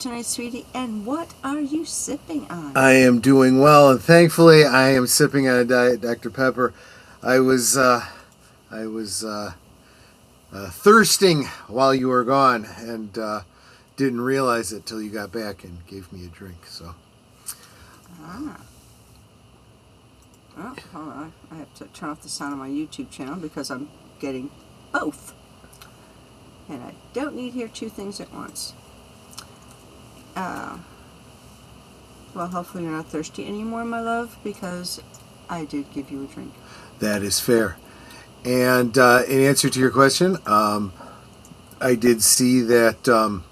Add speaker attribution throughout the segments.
Speaker 1: tonight, sweetie, and what are you sipping on?
Speaker 2: I am doing well, and thankfully, I am sipping on a Diet Dr. Pepper. I was, uh, I was thirsting while you were gone, and didn't realize it till you got back and gave me a drink. So,
Speaker 1: Oh, hold on. I have to turn off the sound of my YouTube channel because I'm getting both. And I don't need to hear two things at once. Well, hopefully you're not thirsty anymore, my love, because I did give you a drink.
Speaker 2: that is fair. And in answer to your question, I did see that the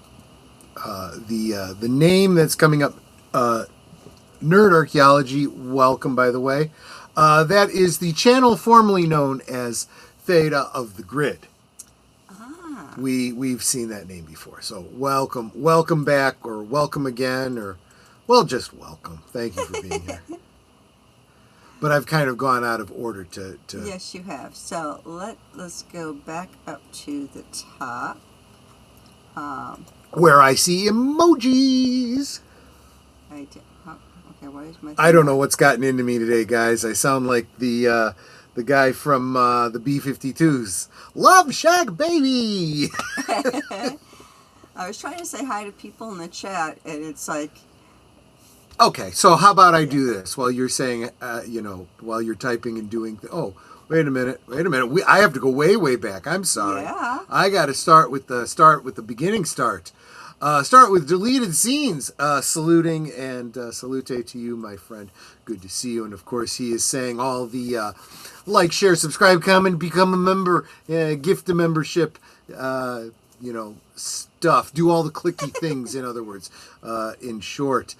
Speaker 2: name that's coming up, Nerd Archaeology. Welcome, by the way. That is the channel formerly known as Theta of the Grid. We've seen that name before, so welcome back, or welcome again, or well, just welcome. Thank you for being here. But I've kind of gone out of order to...
Speaker 1: Yes, you have. So let's go back up to the top.
Speaker 2: Where I see emojis.
Speaker 1: Okay, why is my...
Speaker 2: I don't know what's gotten into me today, guys. I sound like the guy from the B-52s. Love Shack Baby!
Speaker 1: I was trying to say hi to people in the chat, and it's like...
Speaker 2: Okay, so how about I do this while you're saying, while you're typing and doing... wait a minute. I have to go way back. I'm sorry.
Speaker 1: Yeah.
Speaker 2: I got to start with the beginning start. Start with deleted scenes. Saluting and salute to you, my friend. Good to see you. And of course, he is saying all the like, share, subscribe, comment, become a member, gift a membership, stuff. Do all the clicky things, in other words, in short.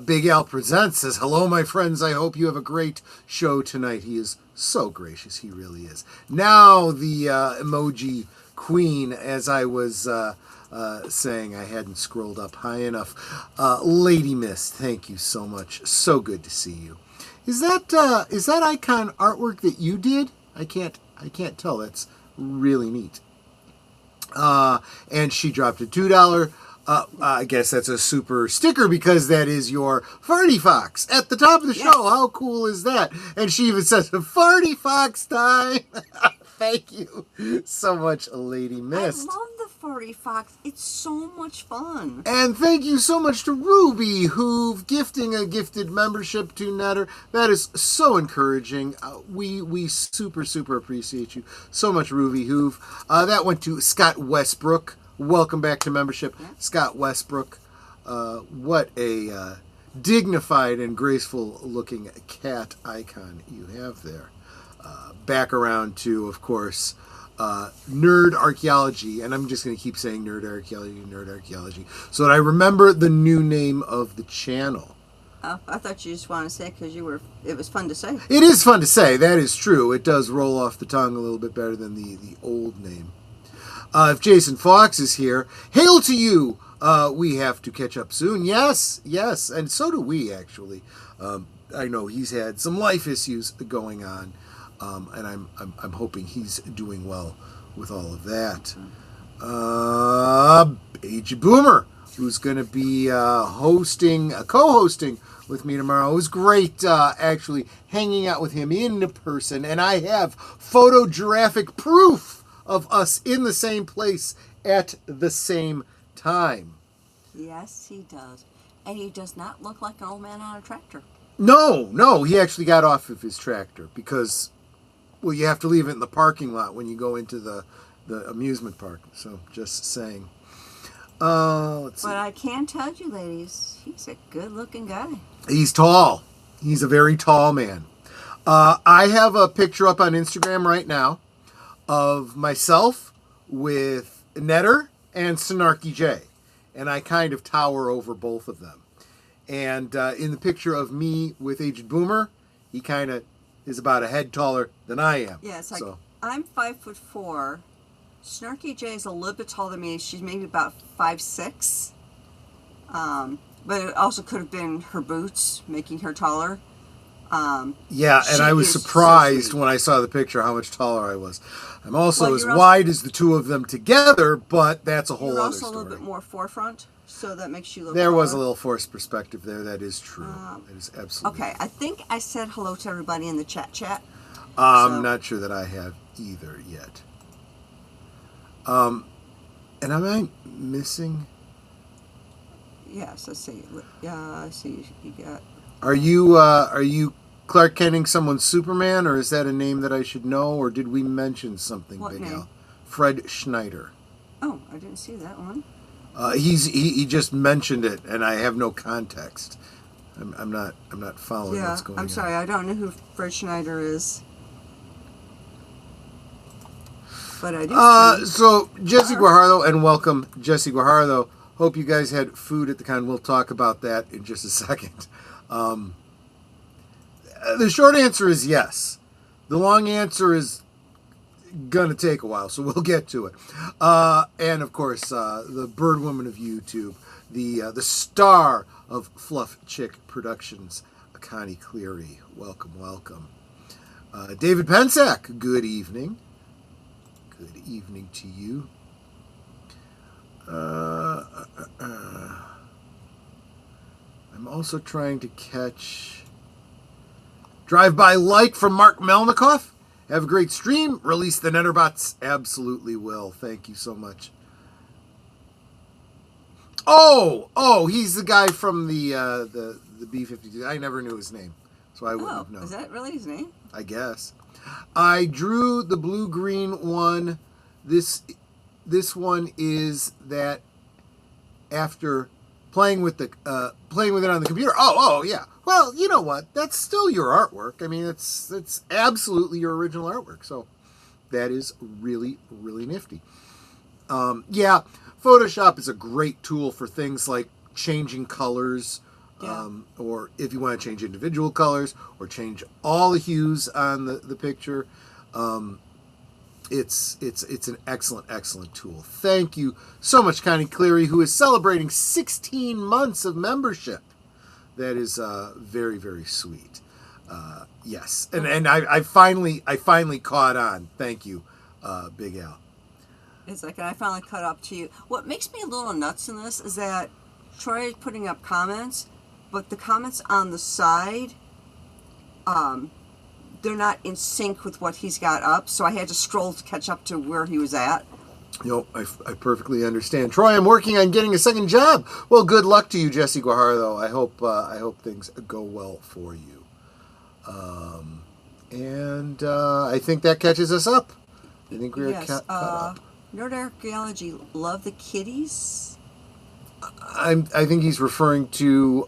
Speaker 2: Big Al Presents says, hello, my friends. I hope you have a great show tonight. He is so gracious. He really is. Now the emoji queen, as I was... saying I hadn't scrolled up high enough. Lady Mist, thank you so much. So good to see you. Is that icon artwork that you did? I can't tell. That's really neat. And she dropped a $2. I guess that's a super sticker because that is your Farty Fox at the top of the show. How cool is that? And she even says, Farty Fox time. Thank you so much, Lady Mist.
Speaker 1: I love the Farty Fox. It's so much fun.
Speaker 2: And thank you so much to Ruby, who've gifting a gifted membership to Netter. That is so encouraging. We super appreciate you so much, Ruby Hoove. That went to Scott Westbrook. Welcome back to membership, Scott Westbrook. What a dignified and graceful-looking cat icon you have there. Back around to, of course, Nerd Archaeology, and I'm just going to keep saying Nerd Archaeology, so that I remember the new name of the channel.
Speaker 1: Oh, I thought you just wanted to say it because it was fun to say.
Speaker 2: It is fun to say, that is true. It does roll off the tongue a little bit better than the old name. If Jason Fox is here, hail to you! We have to catch up soon. Yes, and so do we, actually. I know he's had some life issues going on. And I'm hoping he's doing well with all of that. Aged Boomer, who's going to be co-hosting with me tomorrow. It was great actually hanging out with him in person, and I have photographic proof of us in the same place at the same time.
Speaker 1: Yes, he does. And he does not look like an old man on a tractor.
Speaker 2: No, he actually got off of his tractor because... well, you have to leave it in the parking lot when you go into the amusement park. So, just saying. Let's see.
Speaker 1: But I can tell you, ladies, he's a good-looking guy.
Speaker 2: He's tall. He's a very tall man. I have a picture up on Instagram right now of myself with Netter and Snarky J. And I kind of tower over both of them. And in the picture of me with Aged Boomer, he kind of is about a head taller than I am.
Speaker 1: Yes, so. I'm 5'4". Snarky J is a little bit taller than me. She's maybe about 5'6". But it also could have been her boots making her taller.
Speaker 2: Yeah, and I was surprised when I saw the picture how much taller I was. I'm also as wide as the two of them together, but that's a whole other story.
Speaker 1: You're also a little bit more forefront, So that makes you look
Speaker 2: There was a
Speaker 1: taller.
Speaker 2: little forced perspective there. That is true. That is absolutely
Speaker 1: Okay, I think I said hello to everybody in the chat.
Speaker 2: I'm
Speaker 1: So-
Speaker 2: not sure that I have either yet. And am I missing?
Speaker 1: Yes, I see. Yeah, I see. You got.
Speaker 2: Are you Clark Kenting someone's Superman, or is that a name that I should know, or did we mention something,
Speaker 1: What
Speaker 2: Big
Speaker 1: name?
Speaker 2: Al? Fred Schneider.
Speaker 1: Oh, I didn't see that one.
Speaker 2: He just mentioned it, and I have no context. I'm not following
Speaker 1: Yeah,
Speaker 2: what's going on.
Speaker 1: I'm sorry. I don't know who Fred Schneider is. But I do see.
Speaker 2: So Jesse Guajardo, and welcome Jesse Guajardo. Hope you guys had food at the con. We'll talk about that in just a second. The short answer is yes. The long answer is gonna take a while, so we'll get to it. And of course, the bird woman of YouTube, the star of Fluff Chick Productions, Connie Cleary. Welcome. David Pensack, good evening. Good evening to you. I'm also trying to catch drive-by like from Mark Melnikoff. Have a great stream. Release the Netterbots. Absolutely will. Thank you so much. Oh, he's the guy from the B-52. I never knew his name, so I wouldn't have known.
Speaker 1: Is that really his name?
Speaker 2: I guess. I drew the blue-green one. This one is that after playing with it on the computer. Oh yeah. Well, you know what? That's still your artwork. I mean, it's absolutely your original artwork. So that is really, really nifty. Yeah, Photoshop is a great tool for things like changing colors, or if you want to change individual colors or change all the hues on the picture. It's an excellent tool. Thank you so much, Connie Cleary, who is celebrating 16 months of membership. That is very, very sweet. Yes, and I finally caught on. Thank you, Big Al.
Speaker 1: It's like I finally caught up to you. What makes me a little nuts in this is that Troy is putting up comments, but the comments on the side, they're not in sync with what he's got up. So I had to scroll to catch up to where he was at.
Speaker 2: I perfectly understand. Troy, I'm working on getting a second job. Well, good luck to you, Jesse Guajardo. I hope things go well for you. And I think that catches us up. I think we're caught up.
Speaker 1: Nerd Archaeology, love the kitties.
Speaker 2: I think he's referring to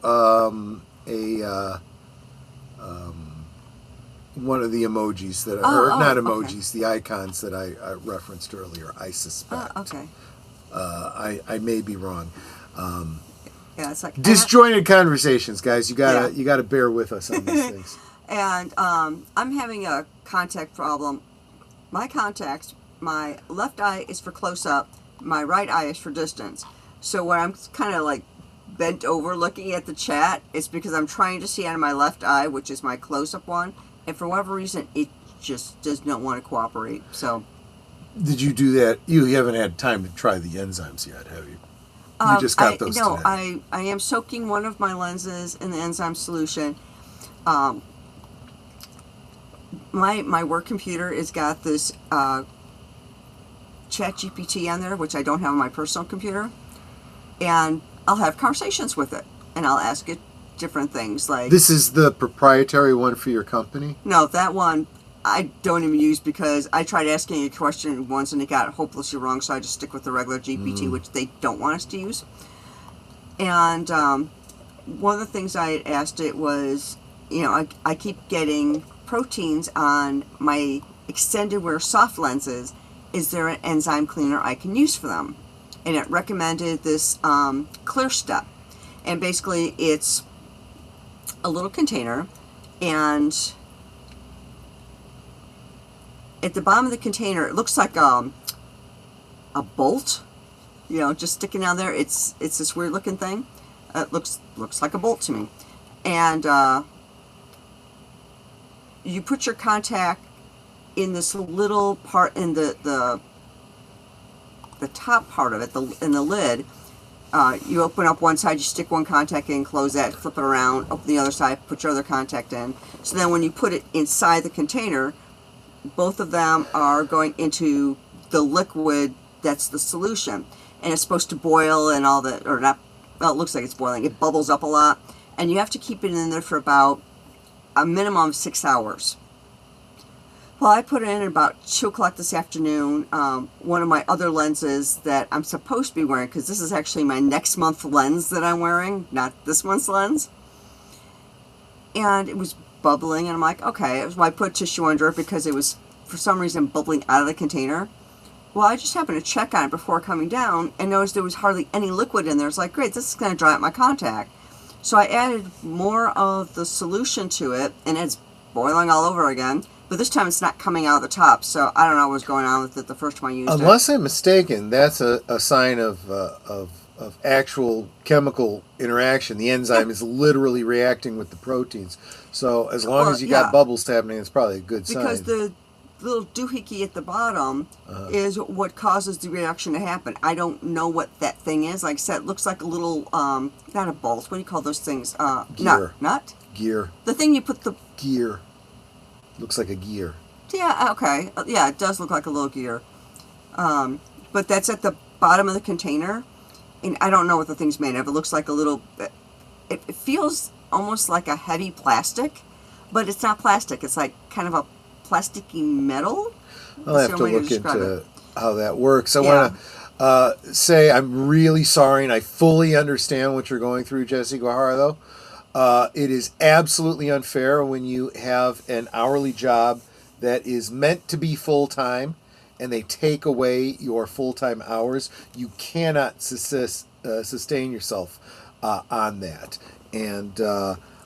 Speaker 2: one of the emojis that not emojis, the icons that I referenced earlier. I suspect.
Speaker 1: Okay.
Speaker 2: I may be wrong.
Speaker 1: Yeah, it's like
Speaker 2: disjointed conversations, guys. You gotta bear with us on these things.
Speaker 1: And I'm having a contact problem. My contacts, my left eye is for close up, my right eye is for distance. So when I'm kind of like bent over looking at the chat, it's because I'm trying to see out of my left eye, which is my close up one, and for whatever reason, it just does not want to cooperate. So,
Speaker 2: did you do that? You haven't had time to try the enzymes yet, have you? You just got those today.
Speaker 1: I am soaking one of my lenses in the enzyme solution. My work computer has got this Chat GPT on there, which I don't have on my personal computer, and I'll have conversations with it, and I'll ask it different things like.
Speaker 2: This is the proprietary one for your company?
Speaker 1: No, that one I don't even use because I tried asking a question once and it got hopelessly wrong, so I just stick with the regular GPT, which they don't want us to use. And one of the things I had asked it was, I keep getting proteins on my extended wear soft lenses. Is there an enzyme cleaner I can use for them? And it recommended this Clear Step. And basically it's a little container, and at the bottom of the container it looks like a bolt, just sticking down there. It's this weird looking thing. It looks like a bolt to me. And you put your contact in this little part in the top part of it, in the lid, you open up one side, you stick one contact in, close that, flip it around, open the other side, put your other contact in. So then when you put it inside the container, both of them are going into the liquid that's the solution. And it's supposed to boil and all that, or not, well, it looks like it's boiling. It bubbles up a lot. And you have to keep it in there for about a minimum of 6 hours. Well, I put it in at about 2 o'clock this afternoon. One of my other lenses that I'm supposed to be wearing, because this is actually my next month lens that I'm wearing, not this month's lens. And it was bubbling, and I'm like, okay. Well, I put tissue under it because it was, for some reason, bubbling out of the container. Well, I just happened to check on it before coming down and noticed there was hardly any liquid in there. It's like, great, this is going to dry out my contact. So I added more of the solution to it, and it's boiling all over again. But this time it's not coming out of the top, so I don't know what's going on with it the first time I used it.
Speaker 2: Unless I'm mistaken, that's a sign of actual chemical interaction. The enzyme is literally reacting with the proteins. So as long as you got bubbles happening, it's probably a good sign.
Speaker 1: Because the little doohickey at the bottom is what causes the reaction to happen. I don't know what that thing is. Like I said, it looks like a little, not a bolt. What do you call those things?
Speaker 2: Gear.
Speaker 1: Nut?
Speaker 2: Gear.
Speaker 1: The thing you put the...
Speaker 2: Gear. Looks like a gear.
Speaker 1: Yeah, okay. Yeah, it does look like a little gear. But that's at the bottom of the container. And I don't know what the thing's made of. It looks like a little... It feels almost like a heavy plastic. But it's not plastic. It's like kind of a plasticky metal.
Speaker 2: I'll have to look into how that works. I want to say I'm really sorry, and I fully understand what you're going through, Jesse Guajara, though. It is absolutely unfair when you have an hourly job that is meant to be full-time and they take away your full-time hours. You cannot sustain yourself on that. And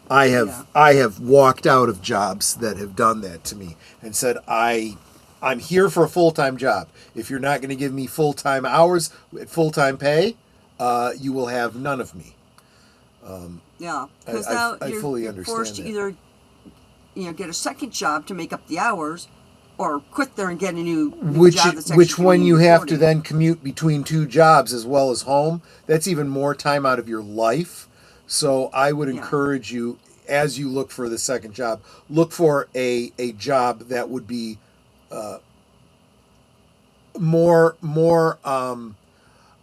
Speaker 2: I have walked out of jobs that have done that to me and said, I'm here for a full-time job. If you're not going to give me full-time hours at full-time pay, you will have none of me.
Speaker 1: Yeah, because now
Speaker 2: I fully
Speaker 1: you're
Speaker 2: understand
Speaker 1: forced to
Speaker 2: that.
Speaker 1: either, get a second job to make up the hours, or quit there and get a new job that's actually
Speaker 2: which when you have
Speaker 1: 40.
Speaker 2: to then commute between two jobs as well as home, that's even more time out of your life. So I would encourage you, as you look for the second job, look for a job that would be more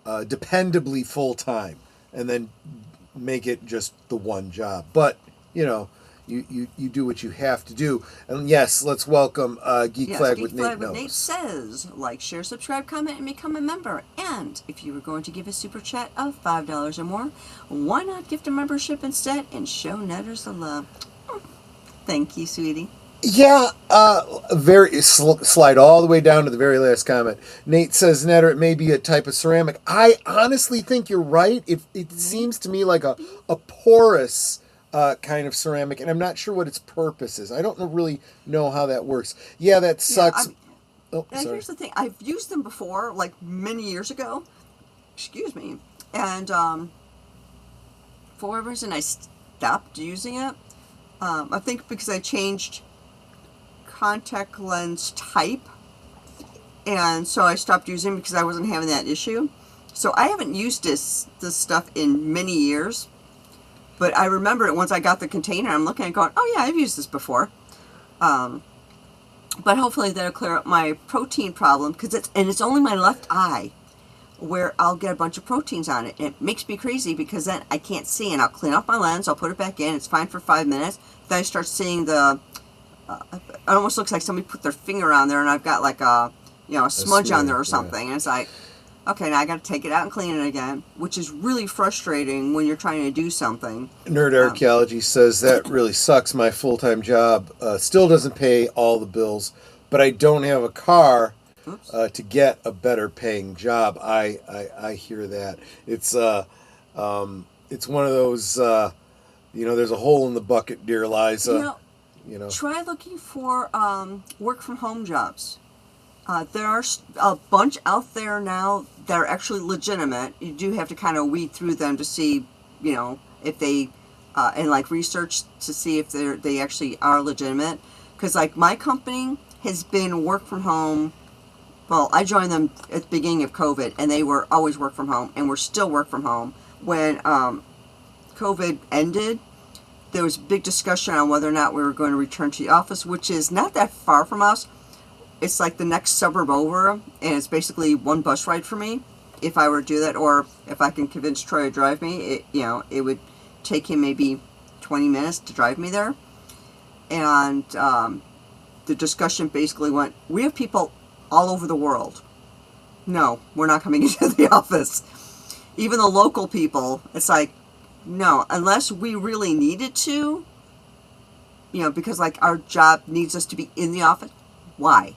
Speaker 2: dependably full time, and then make it just the one job. But you do what you have to do. And yes, let's welcome Geek Flag with Nate.
Speaker 1: Nate says, like, share, subscribe, comment, and become a member. And if you were going to give a super chat of $5 or more, why not gift a membership instead and show Netters the love? Thank you, sweetie.
Speaker 2: Yeah, slide all the way down to the very last comment. Nate says, Netter, it may be a type of ceramic. I honestly think you're right. It seems to me like a porous kind of ceramic, and I'm not sure what its purpose is. I don't really know how that works. Yeah, that sucks.
Speaker 1: Here's the thing. I've used them before, like many years ago. Excuse me. And for whatever reason, I stopped using it. I think because I changed contact lens type, and so I stopped using it because I wasn't having that issue. So I haven't used this stuff in many years, but I remember it once I got the container. I'm looking at it going, oh yeah, I've used this before. But hopefully that'll clear up my protein problem, because it's only my left eye where I'll get a bunch of proteins on it. It makes me crazy because then I can't see, and I'll clean up my lens, I'll put it back in, it's fine for 5 minutes, then I start seeing it almost looks like somebody put their finger on there, and I've got like a smudge on there or something. And it's like, okay, now I got to take it out and clean it again, which is really frustrating when you're trying to do something.
Speaker 2: Nerd Archaeology says, that really sucks. My full-time job still doesn't pay all the bills, but I don't have a car to get a better paying job. I hear that. It's one of those, there's a hole in the bucket, dear Liza.
Speaker 1: Try looking for work from home jobs. There are a bunch out there now that are actually legitimate. You do have to kind of weed through them to see, if they, and like research to see if they actually are legitimate. Because like my company has been work from home Well, I joined them at the beginning of COVID, and they were always work from home, and we're still work from home. When COVID ended, there was a big discussion on whether or not we were going to return to the office, which is not that far from us. It's like the next suburb over, and it's basically one bus ride for me if I were to do that, or if I can convince Troy to drive me. It would take him maybe 20 minutes to drive me there. And the discussion basically went, we have people all over the world. No, we're not coming into the office. Even the local people, it's like, no, unless we really needed to, because like our job needs us to be in the office, why?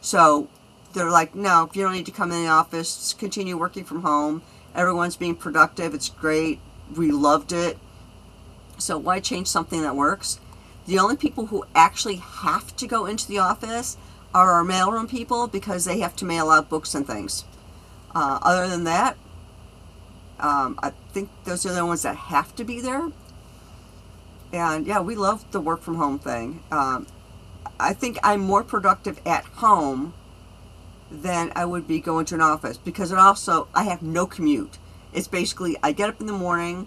Speaker 1: So they're like, no, you don't need to come in the office, just continue working from home. Everyone's being productive, it's great, we loved it. So why change something that works? The only people who actually have to go into the office are our mailroom people, because they have to mail out books and things. Other than that, I think those are the ones that have to be there. And yeah, we love the work from home thing. I think I'm more productive at home than I would be going to an office, because I have no commute. It's basically, I get up in the morning,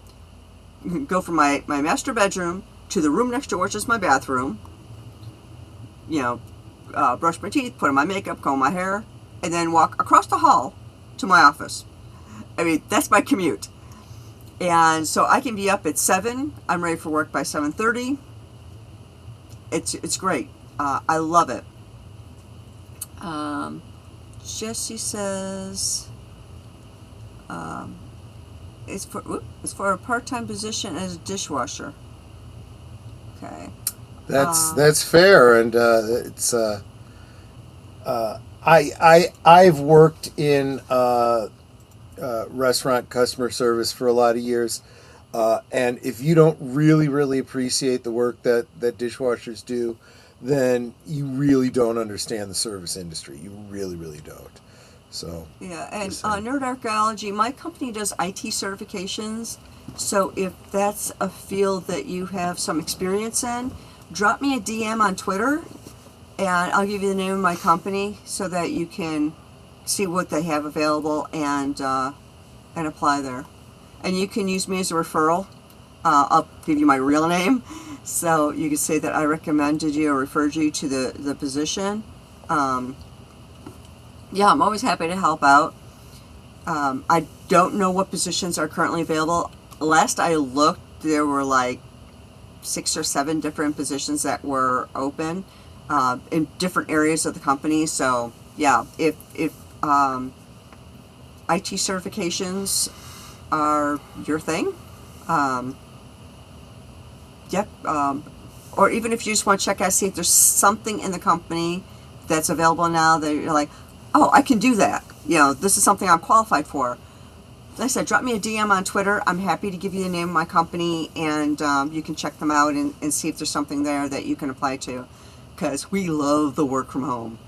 Speaker 1: go from my master bedroom to the room next door, which is my bathroom, brush my teeth, put on my makeup, comb my hair, and then walk across the hall to my office. I mean, that's my commute. And so I can be up at 7. I'm ready for work by 7:30. It's great. I love it. Jesse says it's for a part-time position as a dishwasher. Okay.
Speaker 2: That's fair, and it's I've worked in restaurant customer service for a lot of years, and if you don't really appreciate the work that dishwashers do, then you really don't understand the service industry. You really don't. So
Speaker 1: yeah, and Nerd Archaeology, my company does IT certifications. So if that's a field that you have some experience in, drop me a DM on Twitter, and I'll give you the name of my company so that you can see what they have available and apply there. And you can use me as a referral. I'll give you my real name, so you can say that I recommended you or referred you to the position. Yeah, I'm always happy to help out. I don't know what positions are currently available. Last I looked, there were like 6 or 7 different positions that were open in different areas of the company. So yeah, if IT certifications are your thing, yep. Or even if you just want to check out, see if there's something in the company that's available now that you're like, oh, I can do that. This is something I'm qualified for. Like I said, drop me a DM on Twitter. I'm happy to give you the name of my company, and you can check them out and see if there's something there that you can apply to, because we love the work from home.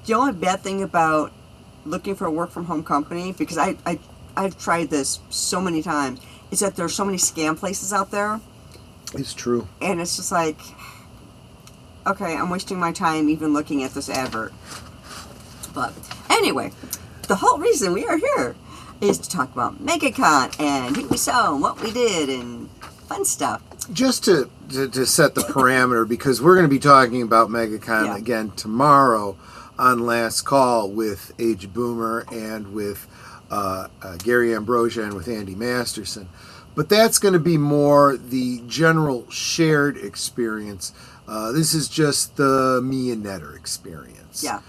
Speaker 1: The only bad thing about looking for a work from home company, because I've tried this so many times, is that there's so many scam places out there.
Speaker 2: it's true.
Speaker 1: And it's just like, okay, I'm wasting my time even looking at this advert. But anyway, the whole reason we are here is to talk about MegaCon and who we saw and what we did and fun stuff.
Speaker 2: Just to set the parameter, because we're going to be talking about MegaCon again tomorrow on Last Call with Age Boomer and with Gary Ambrosia and with Andy Masterson. But that's going to be more the general shared experience. This is just the me and Netter experience.
Speaker 1: Yeah.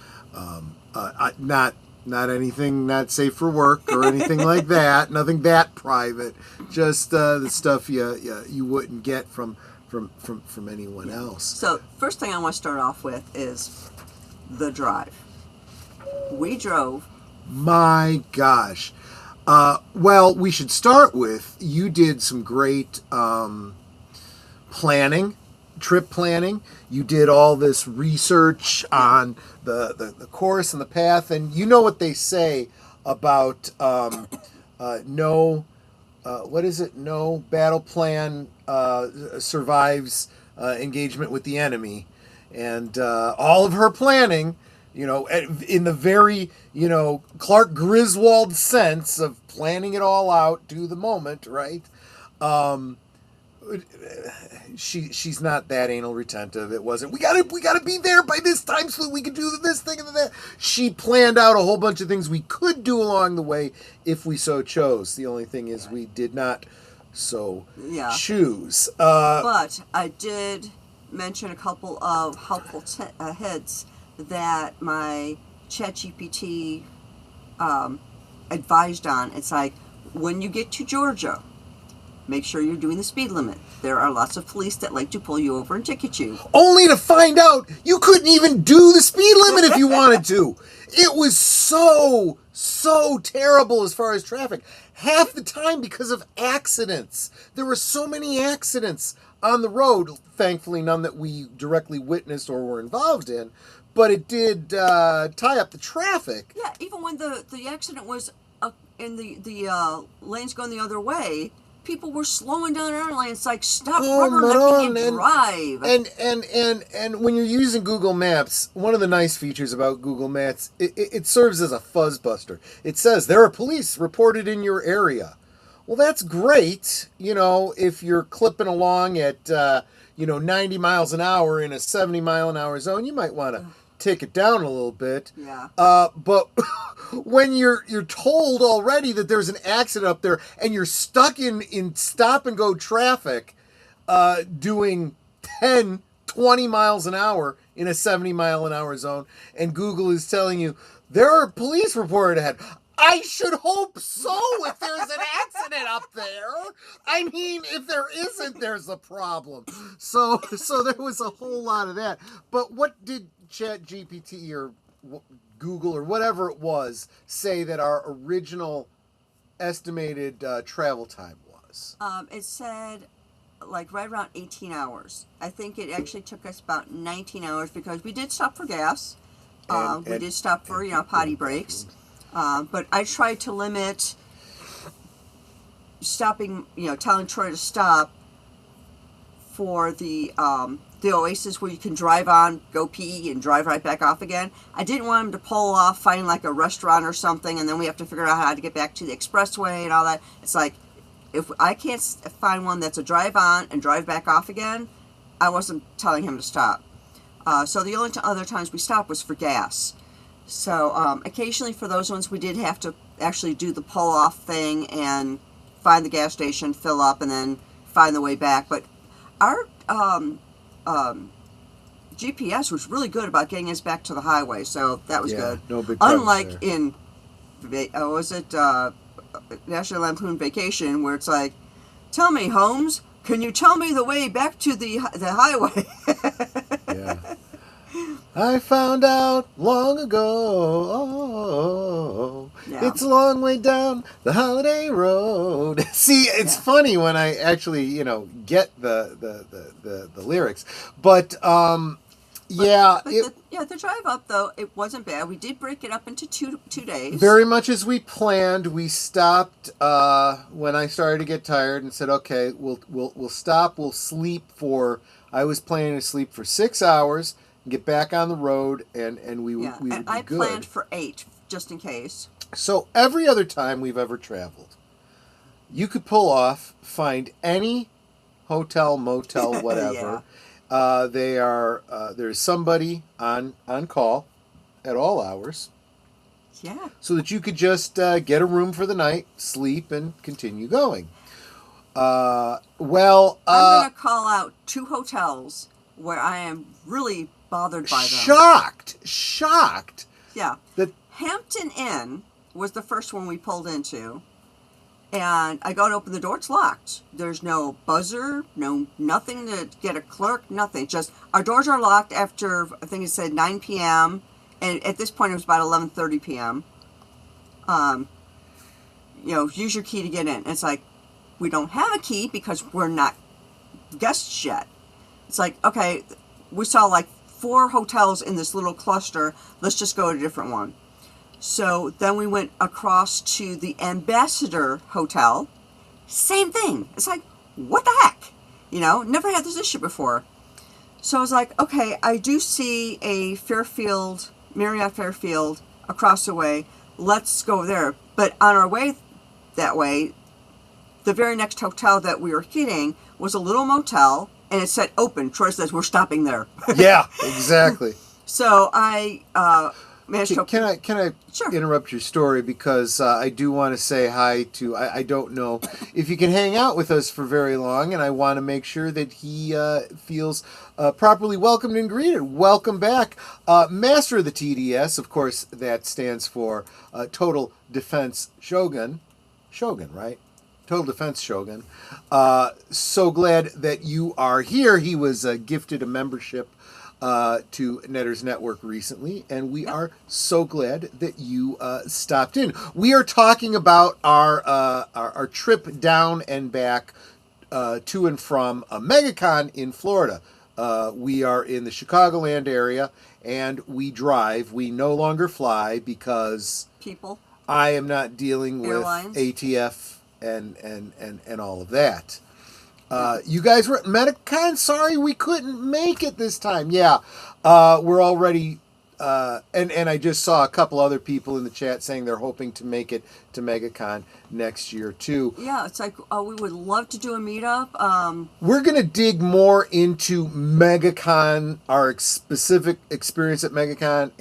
Speaker 2: Not anything not safe for work or anything like that. Nothing that private. Just the stuff you wouldn't get from anyone else.
Speaker 1: So first thing I want to start off with is the drive. We drove.
Speaker 2: My gosh. Well, we should start with, you did some great trip planning. You did all this research on the course and the path, and you know what they say about no battle plan survives engagement with the enemy, and all of her planning In the very, Clark Griswold sense of planning it all out to the moment, right? Um, she's not that anal retentive. It wasn't. We gotta be there by this time so that we can do this thing and that. She planned out a whole bunch of things we could do along the way if we so chose. The only thing is we did not so choose.
Speaker 1: But I did mention a couple of helpful heads that my ChatGPT advised on. It's like, when you get to Georgia, make sure you're doing the speed limit. There are lots of police that like to pull you over and ticket you.
Speaker 2: Only to find out you couldn't even do the speed limit if you wanted to. It was so terrible as far as traffic. Half the time because of accidents. There were so many accidents on the road. Thankfully, none that we directly witnessed or were involved in. But it did tie up the traffic.
Speaker 1: Yeah, even when the accident was in the lanes going the other way, people were slowing down our lanes. It's like, stop rubbernecking and drive.
Speaker 2: And when you're using Google Maps, one of the nice features about Google Maps, it serves as a fuzzbuster. It says, there are police reported in your area. Well, that's great, if you're clipping along at, 90 miles an hour in a 70 mile an hour zone, you might want to take it down a little bit.
Speaker 1: Yeah.
Speaker 2: But when you're told already that there's an accident up there and you're stuck in stop and go traffic, doing 10, 20 miles an hour in a 70 mile an hour zone, and Google is telling you there are police reported ahead. I should hope so if there's an accident up there. I mean, if there isn't, there's a problem. So there was a whole lot of that. But what did ChatGPT or Google or whatever it was say that our original estimated travel time was?
Speaker 1: It said like right around 18 hours. I think it actually took us about 19 hours because we did stop for gas. We did stop for, potty breaks. But I tried to limit stopping, telling Troy to stop for the Oasis where you can drive on, go pee, and drive right back off again. I didn't want him to pull off, find like a restaurant or something, and then we have to figure out how to get back to the expressway and all that. It's like, if I can't find one that's a drive on and drive back off again, I wasn't telling him to stop. So the only other times we stopped was for gas. So occasionally for those ones we did have to actually do the pull off thing and find the gas station, fill up, and then find the way back. But our GPS was really good about getting us back to the highway, so that was good.
Speaker 2: No big
Speaker 1: Unlike in National Lampoon Vacation, where it's like, tell me, Holmes, can you tell me the way back to the highway?
Speaker 2: Yeah. I found out long ago. It's a long way down the holiday road. See, it's funny when I actually, get the lyrics. But the drive up though, it wasn't bad. We did break it up into two days. Very much as we planned. We stopped when I started to get tired and said, okay, we'll stop. We'll sleep for. I was planning to sleep for 6 hours. Get back on the road, and we would be good.
Speaker 1: I planned for 8, just in case.
Speaker 2: So every other time we've ever traveled, you could pull off, find any hotel, motel, whatever. There's somebody on call at all hours.
Speaker 1: Yeah.
Speaker 2: So that you could just get a room for the night, sleep, and continue going. I'm going
Speaker 1: to call out 2 hotels where I am really bothered by them.
Speaker 2: Shocked.
Speaker 1: Yeah. Hampton Inn was the first one we pulled into, and I go to open the door, it's locked. There's no buzzer, nothing to get a clerk, nothing. Just our doors are locked after, I think it said 9 p.m., and at this point it was about 11:30 p.m. Use your key to get in. And it's like, we don't have a key because we're not guests yet. It's like, okay, we saw like 4 hotels in this little cluster. Let's just go to a different one. So then we went across to the Ambassador Hotel. Same thing. It's like, what the heck? Never had this issue before. So I was like, okay, I do see a Fairfield Marriott Fairfield across the way. Let's go there. But on our way that way, the very next hotel that we were hitting was a little motel, and it said open. Troy says, we're stopping there.
Speaker 2: Yeah, exactly.
Speaker 1: So I managed to...
Speaker 2: Can I
Speaker 1: Sure.
Speaker 2: interrupt your story, because I do want to say hi to, I don't know if you can hang out with us for very long, and I want to make sure that he feels properly welcomed and greeted. Welcome back. Master of the TDS, of course, that stands for Total Defense Shogun. Shogun, right? Total Defense Shogun. So glad that you are here. He was gifted a membership to Netter's Network recently, and we are so glad that you stopped in. We are talking about our trip down and back to and from MegaCon in Florida. We are in the Chicagoland area, and we drive. We no longer fly because
Speaker 1: People.
Speaker 2: I am not dealing
Speaker 1: Airlines.
Speaker 2: with ATF and all of that. You guys were at MegaCon. Sorry we couldn't make it this time. Yeah, we're already, and I just saw a couple other people in the chat saying they're hoping to make it to MegaCon next year too.
Speaker 1: Yeah, it's like we would love to do a meetup.
Speaker 2: We're going to dig more into MegaCon, our specific experience at MegaCon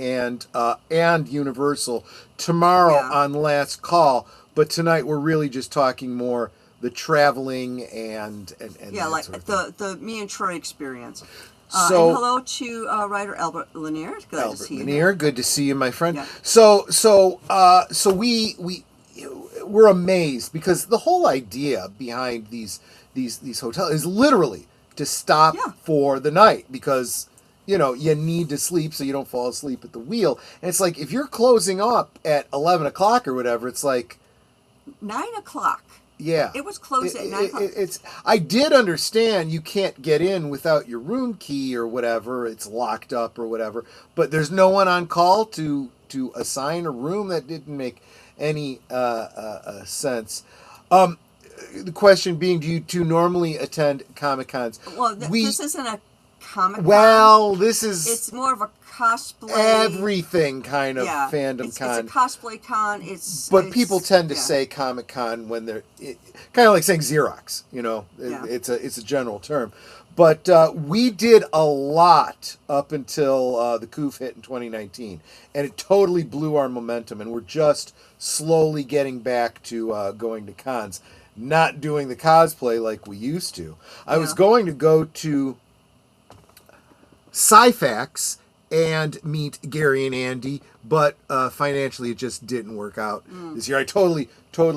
Speaker 2: and Universal tomorrow on Last Call. But tonight we're really just talking more the traveling and
Speaker 1: Yeah,
Speaker 2: that
Speaker 1: like
Speaker 2: sort of
Speaker 1: the me and Troy experience.
Speaker 2: So-
Speaker 1: and hello to writer Albert Lanier. Glad to see you.
Speaker 2: Lanier, good to see you, my friend.
Speaker 1: Yeah.
Speaker 2: So we're amazed, because the whole idea behind these hotels is literally to stop for the night, because you need to sleep so you don't fall asleep at the wheel. And it's like, if you're closing up at 11 o'clock or whatever, it's like
Speaker 1: 9 o'clock.
Speaker 2: Yeah.
Speaker 1: It was closed at 9 o'clock.
Speaker 2: I did understand you can't get in without your room key or whatever. It's locked up or whatever. But there's no one on call to assign a room. That didn't make any sense. The question being, do you two normally attend Comic-Cons?
Speaker 1: Well, this isn't a Comic-Con.
Speaker 2: Well, this is...
Speaker 1: It's more of a cosplay...
Speaker 2: everything kind of fandom con.
Speaker 1: It's a cosplay con.
Speaker 2: But people tend to say Comic-Con when they're... kind of like saying Xerox, It's a general term. But we did a lot up until the COOF hit in 2019. And it totally blew our momentum. And we're just slowly getting back to going to cons. Not doing the cosplay like we used to. I was going to go to Sci-Fax and meet Gary and Andy, but financially it just didn't work out this year. I totally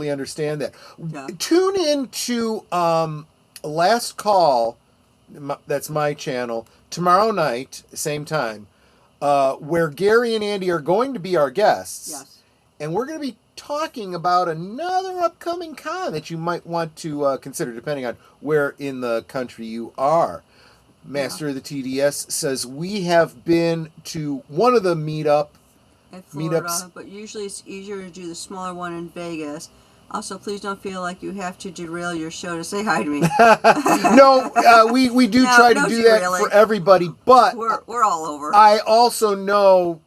Speaker 2: understand that. Yeah. Tune in to Last Call, that's my channel, tomorrow night, same time, where Gary and Andy are going to be our guests.
Speaker 1: Yes. And
Speaker 2: we're going to be talking about another upcoming con that you might want to consider, depending on where in the country you are. Master of the TDS says we have been to one of the meetups,
Speaker 1: but usually it's easier to do the smaller one in Vegas. Also, please don't feel like you have to derail your show to say hi to me.
Speaker 2: No, we do try to do that for everybody, but
Speaker 1: we're all over.
Speaker 2: I also know,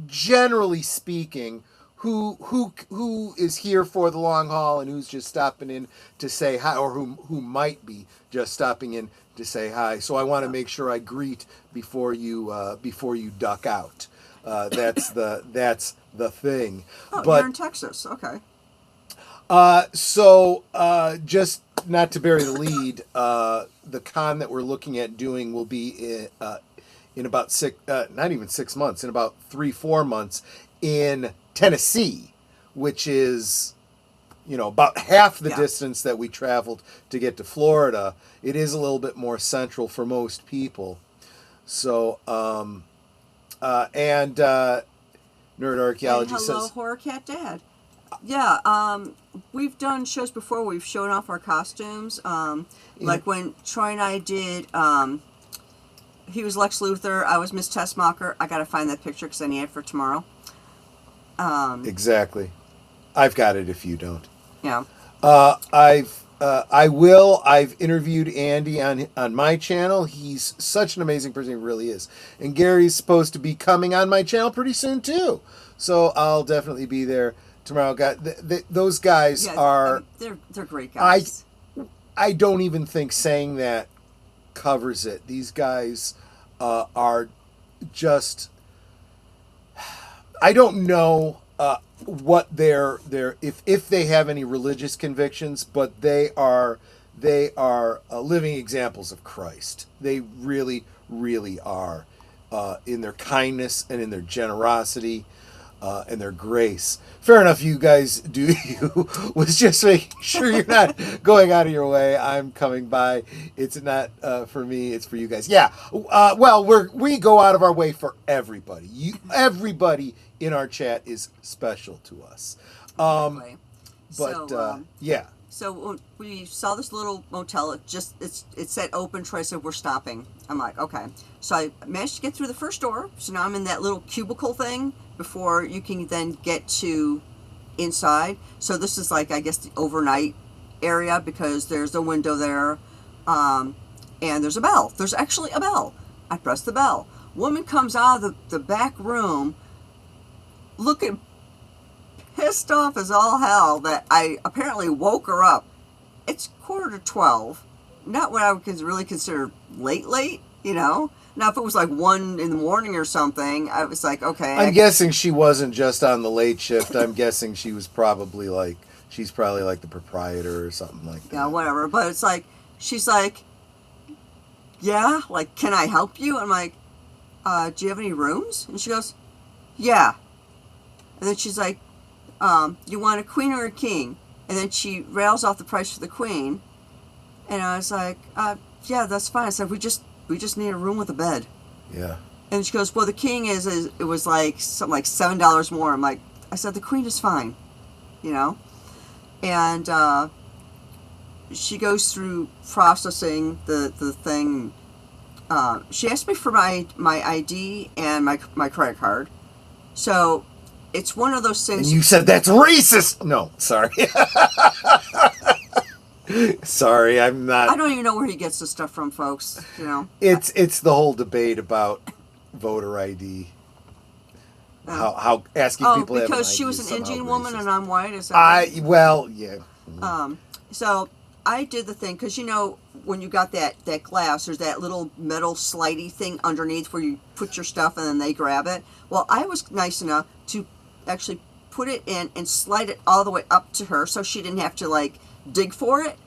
Speaker 2: generally speaking, who is here for the long haul and who's just stopping in to say hi, or who might be just stopping in to say hi. So I want to make sure I greet before you duck out. That's the thing.
Speaker 1: Oh,
Speaker 2: but
Speaker 1: you're in Texas, okay.
Speaker 2: So just not to bury the lead, the con that we're looking at doing will be in about not even 6 months, in about 3-4 months in Tennessee, which is about half the distance that we traveled to get to Florida. It is a little bit more central for most people. So, and Nerd Archaeology says...
Speaker 1: Hello, Horror Cat Dad. Yeah, we've done shows before. We've shown off our costumes. Like when Troy and I did... he was Lex Luthor. I was Miss Tessmacher. I got to find that picture because I need it for tomorrow.
Speaker 2: Exactly. I've got it if you don't.
Speaker 1: Yeah.
Speaker 2: I've interviewed Andy on my channel. He's such an amazing person. He really is. And Gary's supposed to be coming on my channel pretty soon too. So I'll definitely be there tomorrow. Those guys are.
Speaker 1: They're great guys.
Speaker 2: I don't even think saying that covers it. These guys are just. I don't know what their if they have any religious convictions, but they are living examples of Christ. They really, really are in their kindness and in their generosity and their grace. Fair enough, you guys do you. Was just making sure you're not going out of your way. I'm coming by. It's not for me. It's for you guys. Yeah. Well, we go out of our way for everybody. Everybody in our chat is special to us.
Speaker 1: Exactly.
Speaker 2: Yeah.
Speaker 1: So we saw this little motel. It said open. Troy said we're stopping. I'm like, okay. So I managed to get through the first door. So now I'm in that little cubicle thing before you can then get to inside. So this is like, I guess, the overnight area because there's a window there, and there's a bell. There's actually a bell. I press the bell. Woman comes out of the back room, looking pissed off as all hell that I apparently woke her up. It's 11:45. Not what I would really consider late, you know? Now, if it was like 1 in the morning or something, I was like, okay.
Speaker 2: I'm guessing she wasn't just on the late shift. I'm guessing she was probably she's probably like the proprietor or something like that.
Speaker 1: Yeah, whatever. But it's like, she's like, yeah, like, can I help you? I'm like, do you have any rooms? And she goes, yeah. And then she's like, you want a queen or a king? And then she rails off the price for the queen. And I was like, yeah, that's fine. I said, we just need a room with a bed.
Speaker 2: Yeah.
Speaker 1: And she goes, well, the king it was like something like $7 more. I'm like, I said, the queen is fine, you know? And she goes through processing the thing. She asked me for my ID and my credit card. So it's one of those things.
Speaker 2: And you said that's racist. No, sorry. Sorry, I'm not.
Speaker 1: I don't even know where he gets this stuff from, folks. You know,
Speaker 2: it's the whole debate about voter ID. How asking people to have an
Speaker 1: because
Speaker 2: ID
Speaker 1: she was
Speaker 2: is
Speaker 1: an Indian
Speaker 2: somehow
Speaker 1: woman
Speaker 2: racist.
Speaker 1: and I'm white. Is that
Speaker 2: yeah.
Speaker 1: So I did the thing because, you know, when you got that glass, there's that little metal slidey thing underneath where you put your stuff and then they grab it. Well, I was nice enough to actually put it in and slide it all the way up to her so she didn't have to like dig for it.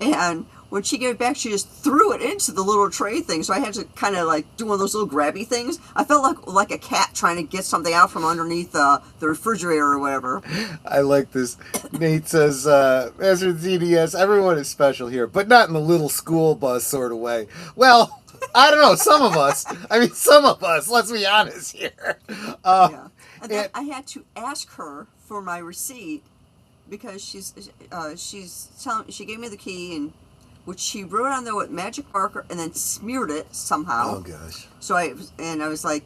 Speaker 1: And when she gave it back, she just threw it into the little tray thing. So I had to kind of like do one of those little grabby things. I felt like a cat trying to get something out from underneath the refrigerator or whatever.
Speaker 2: I like this. Nate says, as with ZDS, everyone is special here, but not in the little school bus sort of way. Well, I don't know. Some of us. I mean, some of us. Let's be honest here.
Speaker 1: Yeah. And then I had to ask her for my receipt because she gave me the key, and which she wrote on there with magic marker and then smeared it somehow.
Speaker 2: Oh gosh.
Speaker 1: So I was like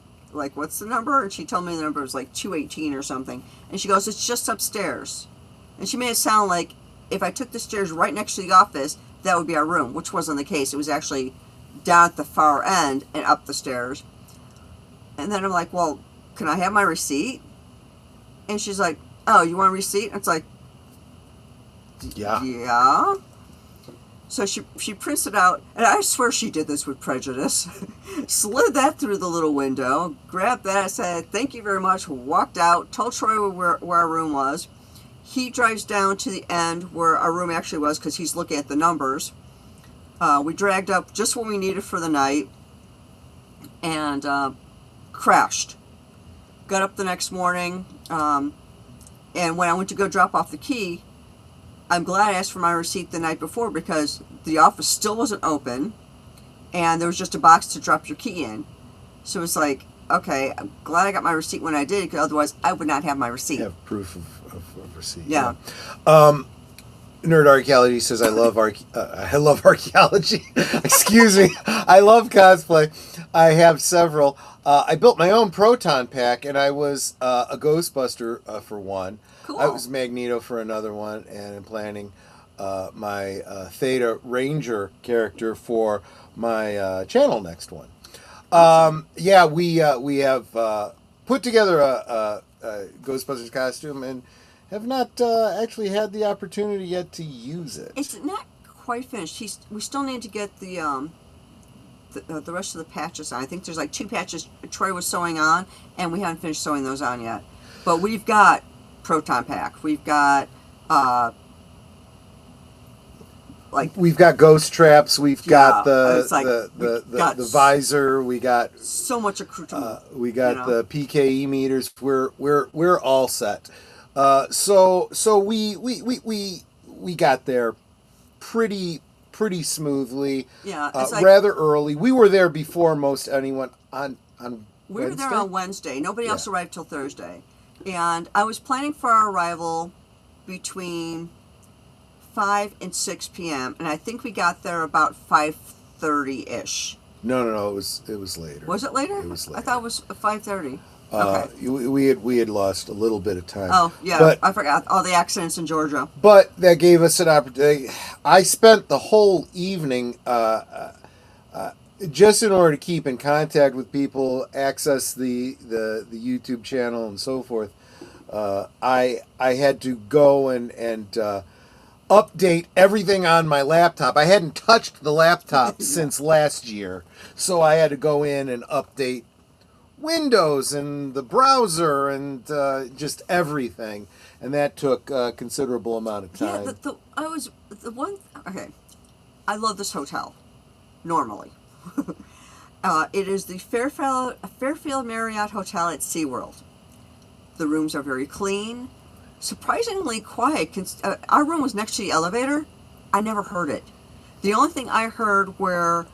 Speaker 1: what's the number? And she told me the number was like 218 or something. And she goes, it's just upstairs. And she made it sound like if I took the stairs right next to the office, that would be our room, which wasn't the case. It was actually down at the far end and up the stairs. And then I'm like, well, can I have my receipt? And she's like, oh, you want a receipt? And it's like, yeah. So she prints it out, and I swear she did this with prejudice. Slid that through the little window, grabbed that, said, thank you very much, walked out, told Troy where our room was. He drives down to the end where our room actually was because he's looking at the numbers. We dragged up just what we needed for the night and crashed. Got up the next morning, and when I went to go drop off the key, I'm glad I asked for my receipt the night before because the office still wasn't open and there was just a box to drop your key in. So it's like, okay, I'm glad I got my receipt when I did because otherwise I would not have my receipt.
Speaker 2: Have proof of receipt.
Speaker 1: Yeah.
Speaker 2: Nerd Archaeology says, I love archaeology. Excuse me. I love cosplay. I have several. I built my own proton pack, and I was a Ghostbuster for one.
Speaker 1: Cool.
Speaker 2: I was Magneto for another one, and I'm planning my Theta Ranger character for my channel next one. Yeah, we have put together a Ghostbusters costume and have not actually had the opportunity yet to use it.
Speaker 1: It's not quite finished. We still need to get the rest of the patches on. I think there's like 2 patches Troy was sewing on, and we haven't finished sewing those on yet. But we've got proton pack. We've got
Speaker 2: we've got ghost traps. We've got
Speaker 1: got
Speaker 2: the visor. We got
Speaker 1: so much accoutrement.
Speaker 2: We got the PKE meters. We're all set. So we got there pretty smoothly.
Speaker 1: Yeah,
Speaker 2: rather early. We were there before most anyone on
Speaker 1: we were there on Wednesday. Nobody else arrived till Thursday, and I was planning for our arrival between 5 and 6 p.m. and I think we got there about 5:30 ish.
Speaker 2: No. It was later.
Speaker 1: Was it later?
Speaker 2: It was later.
Speaker 1: I thought it was 5:30.
Speaker 2: Okay. We had lost a little bit of time.
Speaker 1: Oh yeah, but I forgot all the accidents in Georgia.
Speaker 2: But that gave us an opportunity. I spent the whole evening just in order to keep in contact with people, access the YouTube channel and so forth. I had to go and update everything on my laptop. I hadn't touched the laptop since last year, so I had to go in and update Windows and the browser and just everything, and that took a considerable amount of time.
Speaker 1: Okay, I love this hotel normally. It is the Fairfield Marriott Hotel at SeaWorld. The rooms are very clean, surprisingly quiet. Our room was next to the elevator. I never heard it. The only thing I heard were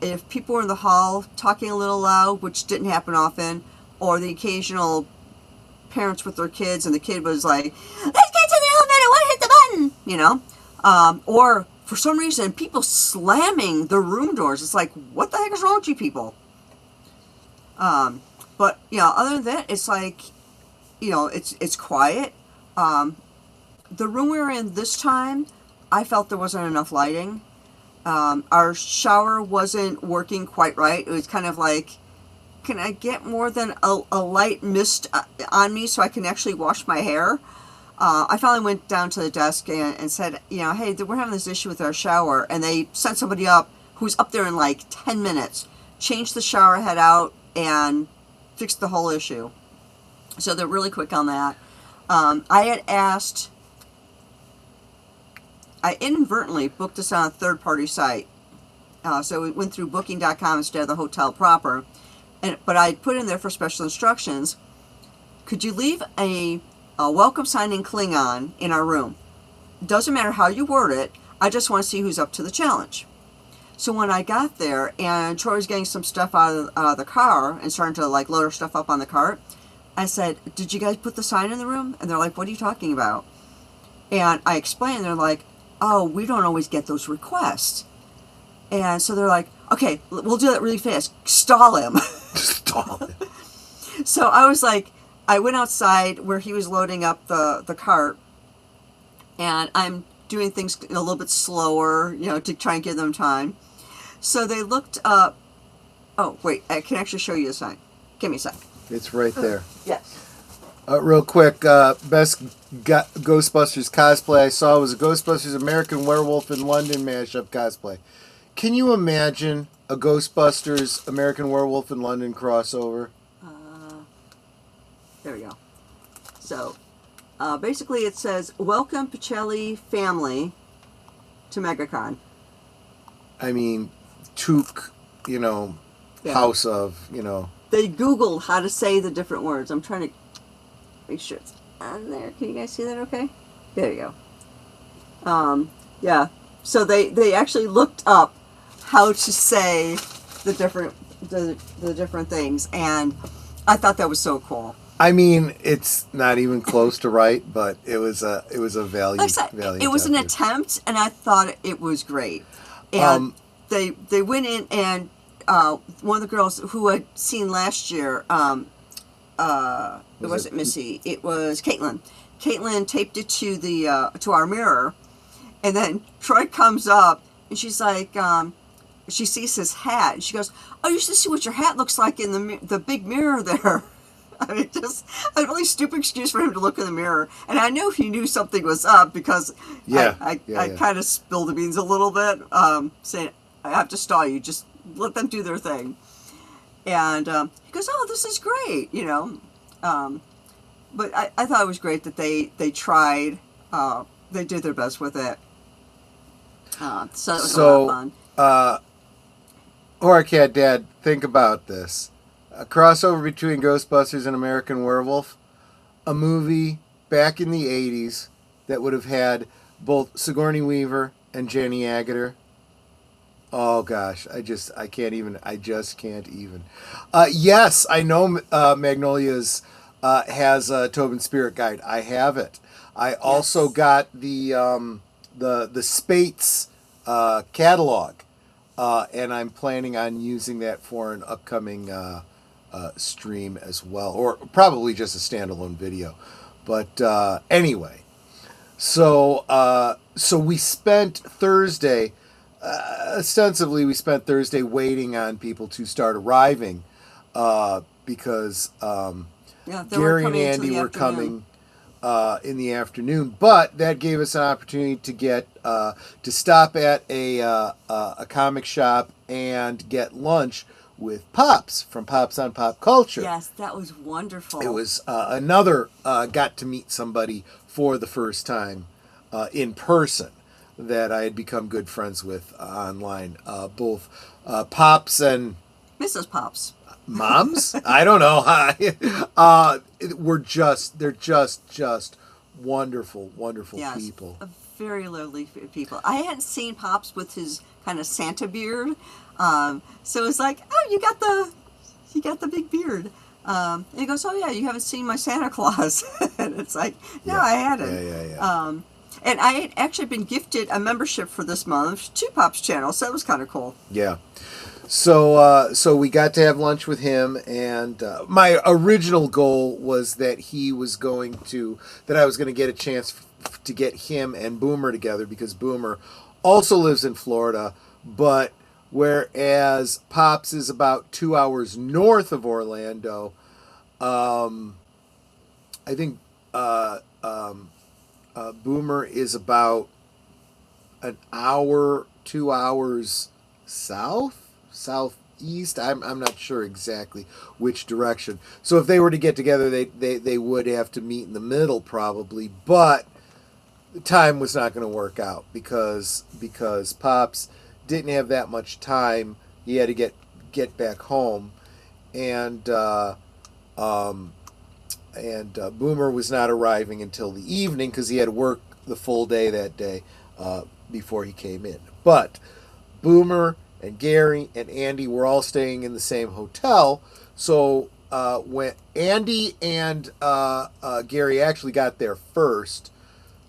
Speaker 1: if people were in the hall talking a little loud, which didn't happen often, or the occasional parents with their kids, and the kid was like, "Let's get to the elevator, I want to hit the button," or for some reason, people slamming the room doors. It's like, what the heck is wrong with you people? But other than that, it's like, it's quiet. The room we were in this time, I felt there wasn't enough lighting. Our shower wasn't working quite right. It was kind of like, can I get more than a light mist on me so I can actually wash my hair? I finally went down to the desk and said, hey, we're having this issue with our shower. And they sent somebody up who's up there in like 10 minutes, changed the shower head out, and fixed the whole issue. So they're really quick on that. I inadvertently booked this on a third-party site. So we went through booking.com instead of the hotel proper. But I put in there for special instructions, could you leave a welcome sign in Klingon in our room? Doesn't matter how you word it, I just want to see who's up to the challenge. So when I got there and Troy was getting some stuff out of the car and starting to like load her stuff up on the cart, I said, did you guys put the sign in the room? And they're like, what are you talking about? And I explained, they're like, oh, we don't always get those requests. And so they're like, okay, we'll do that really fast. Stall him.
Speaker 2: Stall him.
Speaker 1: So I was like, I went outside where he was loading up the cart, and I'm doing things a little bit slower, to try and give them time. So they looked up. Oh, wait, I can actually show you the sign. Give me a sec.
Speaker 2: It's right there.
Speaker 1: Yes.
Speaker 2: Real quick, best Ghostbusters cosplay I saw was a Ghostbusters American Werewolf in London mashup cosplay. Can you imagine a Ghostbusters American Werewolf in London crossover?
Speaker 1: There we go. So, basically it says, welcome Pacelli family to MegaCon.
Speaker 2: I mean, Took, house of,
Speaker 1: They Googled how to say the different words. I'm trying to make sure it's on there. Can you guys see that okay? There you go. Yeah. So they actually looked up how to say the different things, and I thought that was so cool.
Speaker 2: I mean, it's not even close to right, but it was a value.
Speaker 1: It was an attempt, and I thought it was great. And they went in, and one of the girls who I'd seen last year, it wasn't Missy, it was Caitlin. Caitlin taped it to our mirror, And then Troy comes up, and she's like, she sees his hat, and she goes, "Oh, you should see what your hat looks like in the big mirror there." I mean, just a really stupid excuse for him to look in the mirror. And I knew he knew something was up because I kind of spilled the beans a little bit, saying, "I have to stall you. Just let them do their thing." And he goes, "Oh, this is great," you know. But I thought it was great that they tried. They did their best with it. So it was a lot of fun.
Speaker 2: Horror Cat Dad, think about this. A crossover between Ghostbusters and American Werewolf. A movie back in the 80s that would have had both Sigourney Weaver and Jenny Agutter. Oh gosh, I just can't even. Yes, I know Magnolia's has a Tobin Spirit Guide. I have it. I also got the Spates catalog, and I'm planning on using that for an upcoming stream as well, or probably just a standalone video. But anyway, so we spent Thursday. Ostensibly, we spent Thursday waiting on people to start arriving because Gary and Andy were coming in the afternoon. But that gave us an opportunity to get to stop at a comic shop and get lunch with Pops from Pops on Pop Culture.
Speaker 1: Yes, that was wonderful.
Speaker 2: It was another got to meet somebody for the first time in person that I had become good friends with online. Both Pops and
Speaker 1: Mrs. Pops.
Speaker 2: Moms? I don't know. They're just wonderful people.
Speaker 1: Very lovely people. I hadn't seen Pops with his kind of Santa beard, so it's like, oh, you got the big beard. And he goes, oh yeah, you haven't seen my Santa Claus, and it's like, no, I hadn't.
Speaker 2: Yeah.
Speaker 1: And I had actually been gifted a membership for this month to Pop's channel, so that was kind of cool.
Speaker 2: Yeah. So we got to have lunch with him, and my original goal was that I was going to get a chance to get him and Boomer together, because Boomer also lives in Florida, but whereas Pops is about 2 hours north of Orlando, I think Boomer is about an hour, 2 hours southeast. I'm not sure exactly which direction. So if they were to get together, they would have to meet in the middle probably, but the time was not going to work out because Pops didn't have that much time. He had to get back home, and Boomer was not arriving until the evening because he had to work the full day that day before he came in. But Boomer and Gary and Andy were all staying in the same hotel. So when Andy and Gary actually got there first,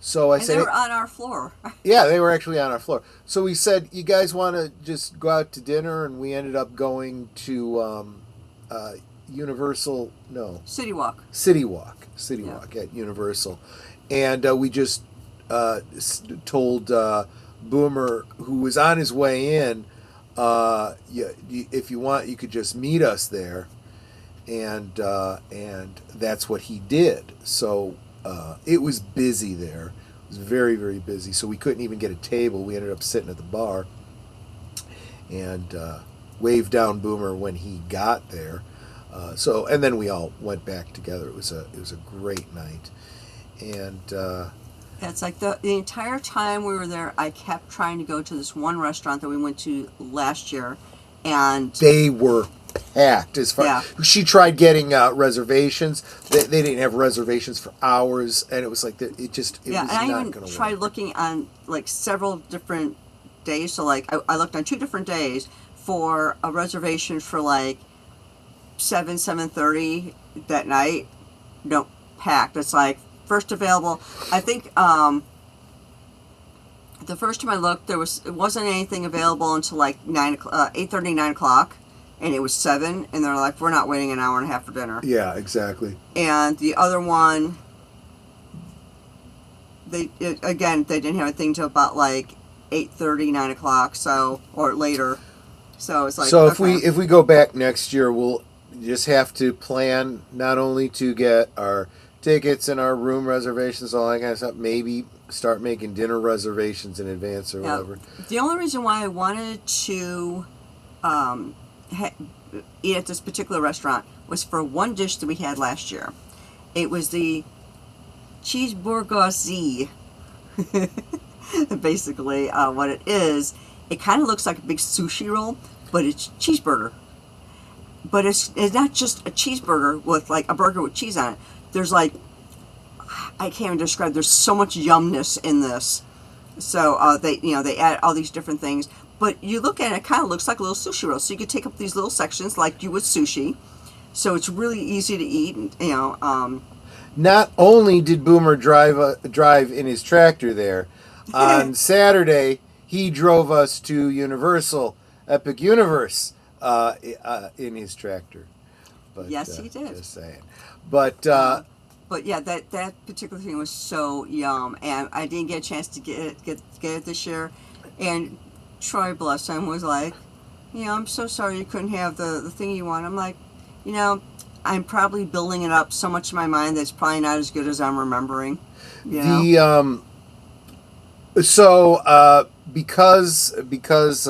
Speaker 2: so I said,
Speaker 1: they were on our floor.
Speaker 2: Yeah, they were actually on our floor. So we said, you guys want to just go out to dinner? And we ended up going to Universal, no.
Speaker 1: City Walk
Speaker 2: At Universal. And we just told Boomer, who was on his way in, if you want, you could just meet us there. And that's what he did. So it was busy there. It was very, very busy. So we couldn't even get a table. We ended up sitting at the bar and waved down Boomer when he got there. And then we all went back together. It was a great night. And
Speaker 1: it's like the entire time we were there, I kept trying to go to this one restaurant that we went to last year, and
Speaker 2: they were packed. She tried getting reservations. They didn't have reservations for hours, and it was like it was not going to work.
Speaker 1: I even tried looking on like several different days. So like I looked on 2 different days for a reservation for like 7:30 that night. Nope, packed. It's like first available. I think the first time I looked, it wasn't anything available until like 8:30, 9 o'clock, and it was 7, and they're like, we're not waiting an hour and a half for dinner.
Speaker 2: Yeah, exactly.
Speaker 1: And the other one Again, they didn't have a thing till about like 8:30, 9 o'clock, so, or later. So it's like,
Speaker 2: So
Speaker 1: okay.
Speaker 2: if we go back next year, we'll just have to plan not only to get our tickets and our room reservations, all that kind of stuff. Maybe start making dinner reservations in advance or
Speaker 1: Yeah.
Speaker 2: whatever.
Speaker 1: The only reason why I wanted to um, eat at this particular restaurant was for one dish that we had last year. It was the cheeseburger Z. Basically, what it is, it kind of looks like a big sushi roll, but it's cheeseburger. But it's not just a cheeseburger with like a burger with cheese on it. There's like, I can't even describe. There's so much yumness in this. So they add all these different things. But you look at it, it kind of looks like a little sushi roll. So you could take up these little sections like you would sushi. So it's really easy to eat. And,
Speaker 2: Not only did Boomer drive in his tractor there, on Saturday he drove us to Universal Epic Universe in his tractor. But,
Speaker 1: yes, he did.
Speaker 2: Just saying. But
Speaker 1: But yeah, that particular thing was so yum, and I didn't get a chance to get it this year. And Troy, bless him, was like, I'm so sorry you couldn't have the thing you want. I'm like, I'm probably building it up so much in my mind that it's probably not as good as I'm remembering.
Speaker 2: Because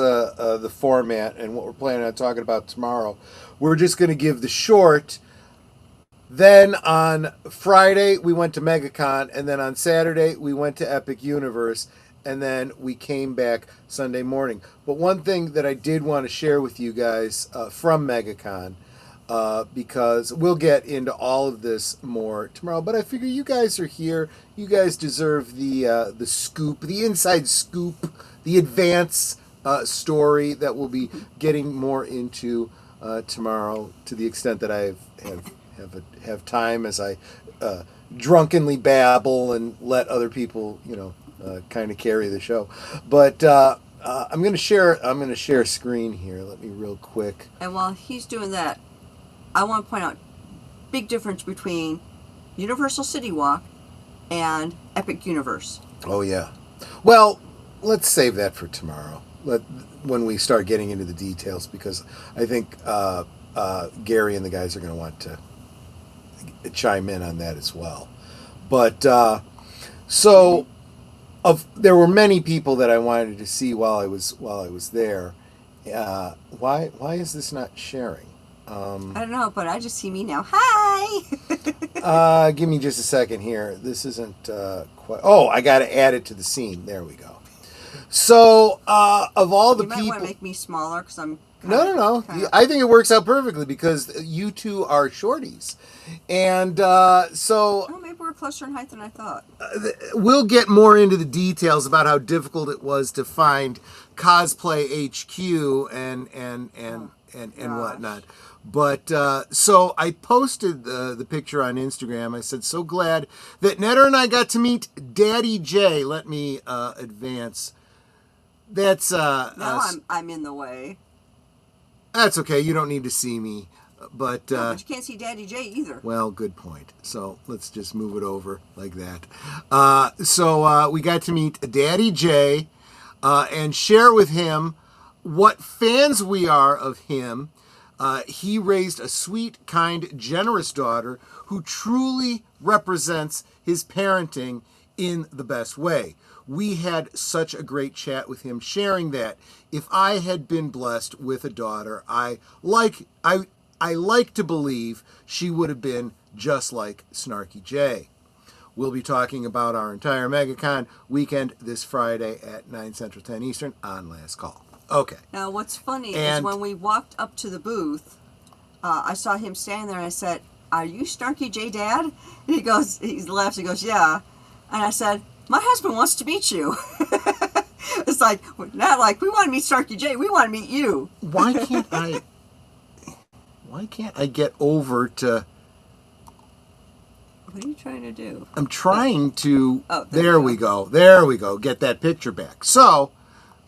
Speaker 2: the format and what we're planning on talking about tomorrow, we're just going to give the short. Then on Friday we went to MegaCon, and then on Saturday we went to Epic Universe, and then we came back Sunday morning. But one thing that I did want to share with you guys from MegaCon, because we'll get into all of this more tomorrow, but I figure you guys are here. You guys deserve the scoop, the inside scoop, the advance story that we'll be getting more into tomorrow, to the extent that I have time as I drunkenly babble and let other people, kind of carry the show. But I'm going to share a screen here. Let me real quick.
Speaker 1: And while he's doing that, I want to point out big difference between Universal City Walk and Epic Universe.
Speaker 2: Oh yeah. Well, let's save that for tomorrow. When we start getting into the details, because I think Gary and the guys are going to want to chime in on that as well. But there were many people that I wanted to see while I was there. Why is this not sharing?
Speaker 1: I don't know, but I just see me now. Hi.
Speaker 2: Give me just a second here. This isn't quite. Oh, I got to add it to the scene. There we go. So of all the people,
Speaker 1: you might want to make me smaller because I'm.
Speaker 2: No. I think it works out perfectly because you two are shorties. And so...
Speaker 1: Oh, maybe we're closer in height than I thought.
Speaker 2: We'll get more into the details about how difficult it was to find Cosplay HQ and whatnot. But so I posted the picture on Instagram. I said, so glad that Netter and I got to meet Daddy J. Let me advance. That's...
Speaker 1: now I'm in the way.
Speaker 2: That's okay. You don't need to see me. But
Speaker 1: no, but you can't see Daddy J either.
Speaker 2: Well, good point. So let's just move it over like that. So we got to meet Daddy J and share with him what fans we are of him. He raised a sweet, kind, generous daughter who truly represents his parenting in the best way. We had such a great chat with him, sharing that if I had been blessed with a daughter, I like to believe she would have been just like Snarky J. We'll be talking about our entire MegaCon weekend this Friday at 9 Central, 10 Eastern on Last Call. Okay.
Speaker 1: Now, what's funny is when we walked up to the booth, I saw him standing there and I said, "Are you Snarky J Dad?" And he laughs, he goes, "Yeah." And I said, "My husband wants to meet you." It's like, not like we want to meet Snarky J, we want to meet you.
Speaker 2: Why can't I get over to...
Speaker 1: What are you trying to do?
Speaker 2: I'm trying to...
Speaker 1: Oh,
Speaker 2: there we go. There we go. Get that picture back. So,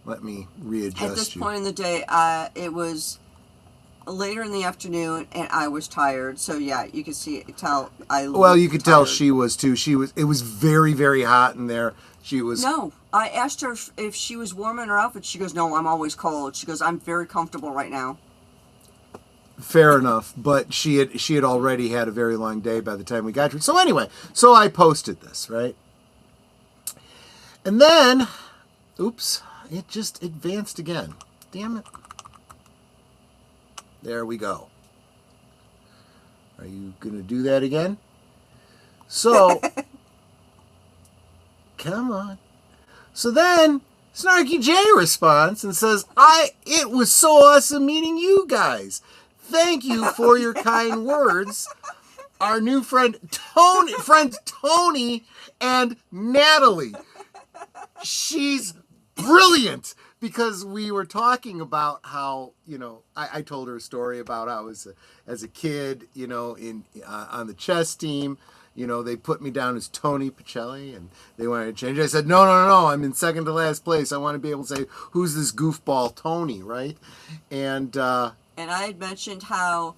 Speaker 2: let me readjust
Speaker 1: At this
Speaker 2: you.
Speaker 1: point in the day, it was later in the afternoon, and I was tired. So yeah, you can tell I.
Speaker 2: Well, you could tell
Speaker 1: tired.
Speaker 2: she was too. It was very, very hot in there. She was.
Speaker 1: No, I asked her if she was warm in her outfit. She goes, "No, I'm always cold." She goes, "I'm very comfortable right now."
Speaker 2: Fair enough, but she had already had a very long day by the time we got to it. So anyway, so I posted this, right? And then, oops, it just advanced again. Damn it. There we go. Are you going to do that again? So, come on. So then, Snarky J responds and says, it was so awesome meeting you guys. Thank you for your kind words. Our new friends Tony and Natalie. She's brilliant, because we were talking about how, I told her a story about how as a kid, on the chess team, they put me down as Tony Pacelli, and they wanted to change it. I said, no, I'm in second to last place. I want to be able to say, who's this goofball Tony, right? And
Speaker 1: I had mentioned how,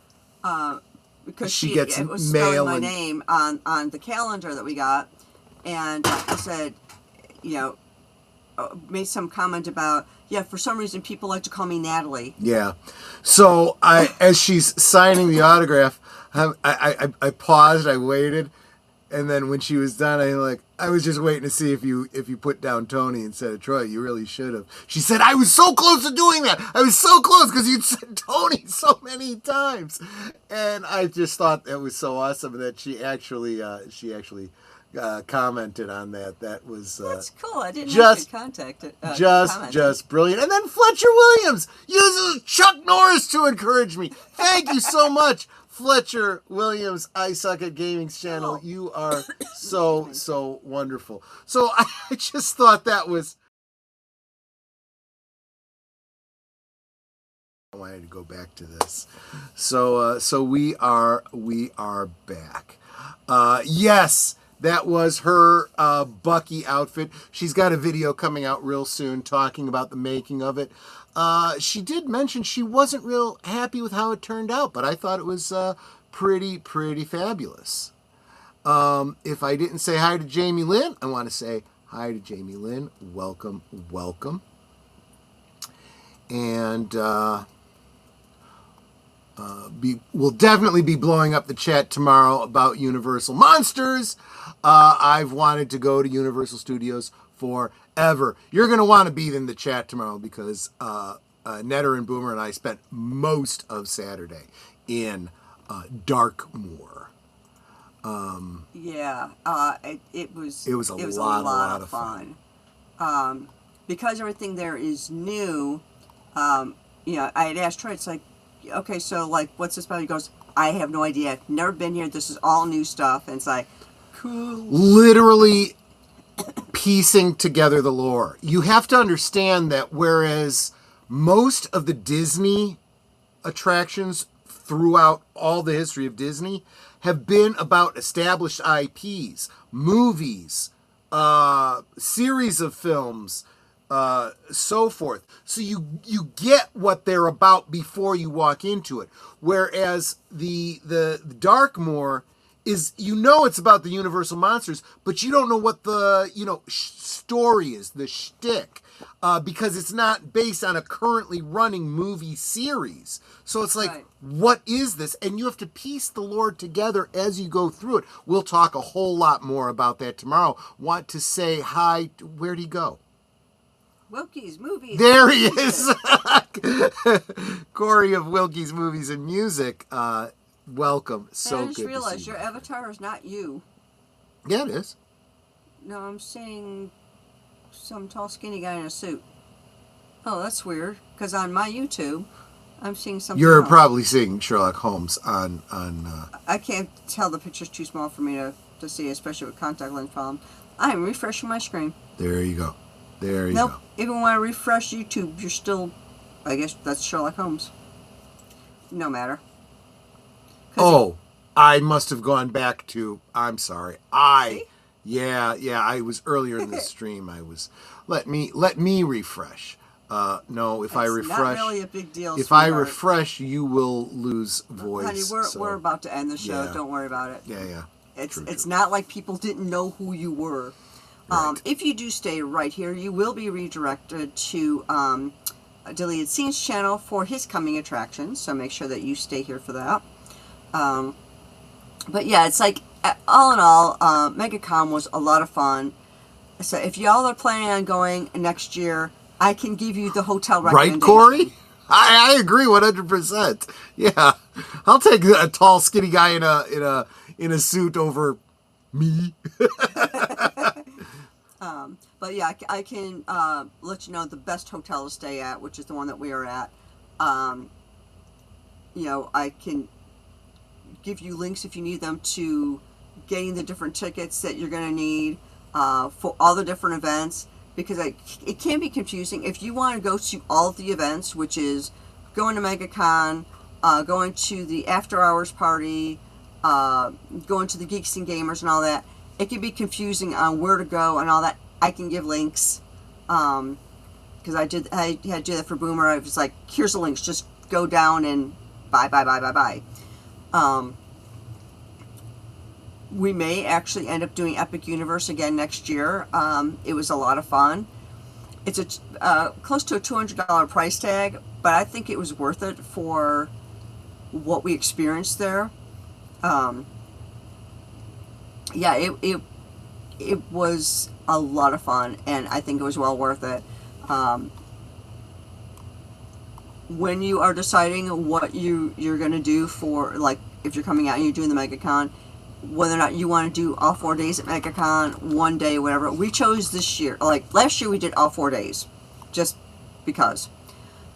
Speaker 1: because
Speaker 2: she gets
Speaker 1: it was
Speaker 2: mail
Speaker 1: spelling my
Speaker 2: and
Speaker 1: name on the calendar that we got, and I said, made some comment about, for some reason people like to call me Natalie.
Speaker 2: Yeah. So as she's signing the autograph, I paused, I waited, and then when she was done, I was just waiting to see if you put down Tony instead of Troy. You really should have. She said, I was so close to doing that. I was so close because you'd said Tony so many times. And I just thought that was so awesome that she actually commented on that. That was
Speaker 1: that's cool. I didn't know she contacted.
Speaker 2: Just brilliant. And then Fletcher Williams uses Chuck Norris to encourage me. Thank you so much, Fletcher Williams, I Suck at Gaming's channel. You are so wonderful. So I just thought that was. I wanted to go back to this. So we are back. Yes. That was her Bucky outfit. She's got a video coming out real soon talking about the making of it. She did mention she wasn't real happy with how it turned out, but I thought it was pretty fabulous. If I didn't say hi to Jamie Lynn, I want to say hi to Jamie Lynn. Welcome. And we'll definitely be blowing up the chat tomorrow about Universal Monsters. I've wanted to go to Universal Studios forever. You're going to want to be in the chat tomorrow because Netter and Boomer and I spent most of Saturday in Darkmoor.
Speaker 1: It was
Speaker 2: a lot of fun.
Speaker 1: Because everything there is new. I had asked Troy, it's like, okay, so what's this about? He goes, I have no idea. Never been here. This is all new stuff. And it's like, cool.
Speaker 2: Literally piecing together the lore. You have to understand that whereas most of the Disney attractions throughout all the history of Disney have been about established IPs, movies, series of films, so forth. So you get what they're about before you walk into it. Whereas the Darkmoor is, it's about the Universal Monsters, but you don't know what the story is, the shtick, because it's not based on a currently running movie series. So it's like, right. What is this? And you have to piece the lore together as you go through it. We'll talk a whole lot more about that tomorrow. Want to say hi? Where'd he go?
Speaker 1: Wilkie's Movies.
Speaker 2: There he is. Corey of Wilkie's Movies and Music. Welcome. So good. I just
Speaker 1: realized your avatar is not you.
Speaker 2: Yeah, it is.
Speaker 1: No, I'm seeing some tall, skinny guy in a suit. Oh, that's weird. Because on my YouTube, I'm seeing something
Speaker 2: You're
Speaker 1: else.
Speaker 2: Probably seeing Sherlock Holmes on.
Speaker 1: I can't tell. The picture's too small for me to see, especially with contact lens problem. I'm refreshing my screen.
Speaker 2: There you go. There you
Speaker 1: go.
Speaker 2: Nope.
Speaker 1: Even when I refresh YouTube, you're still. I guess that's Sherlock Holmes. No matter.
Speaker 2: Oh, I must have gone back to. I'm sorry. Yeah. I was earlier in the stream. I was. Let me refresh. No, if I
Speaker 1: It's
Speaker 2: refresh,
Speaker 1: not really a big deal.
Speaker 2: if I
Speaker 1: sweetheart.
Speaker 2: refresh, you will lose voice.
Speaker 1: Honey, we're about to end the show.
Speaker 2: Yeah.
Speaker 1: Don't worry about it.
Speaker 2: Yeah.
Speaker 1: It's not like people didn't know who you were.
Speaker 2: Right.
Speaker 1: If you do stay right here, you will be redirected to a Deleted Scenes channel for his coming attractions. So make sure that you stay here for that. But yeah, it's like, all in all, MegaCon was a lot of fun. So if y'all are planning on going next year, I can give you the hotel recommendation.
Speaker 2: Right, Corey? I agree 100%. Yeah, I'll take a tall, skinny guy in a suit over me.
Speaker 1: But yeah, I can let you know the best hotel to stay at, which is the one that we are at. You know, I can give you links if you need them to getting the different tickets that you're going to need for all the different events, because it can be confusing. If you want to go to all of the events, which is going to MegaCon, going to the after hours party, going to the Geeks and Gamers and all that, it can be confusing on where to go and all that. I can give links, because I had to do that for Boomer. I was like, here's the links, just go down and bye. We may actually end up doing Epic Universe again next year. It was a lot of fun. It's a close to a $200 price tag, but I think it was worth it for what we experienced there. Yeah, it was a lot of fun, and I think it was well worth it. When you are deciding what you're going to do for, like, if you're coming out and you're doing the MegaCon, whether or not you want to do all 4 days at MegaCon, 1 day, whatever. We chose this year. Like, last year we did all 4 days, just because.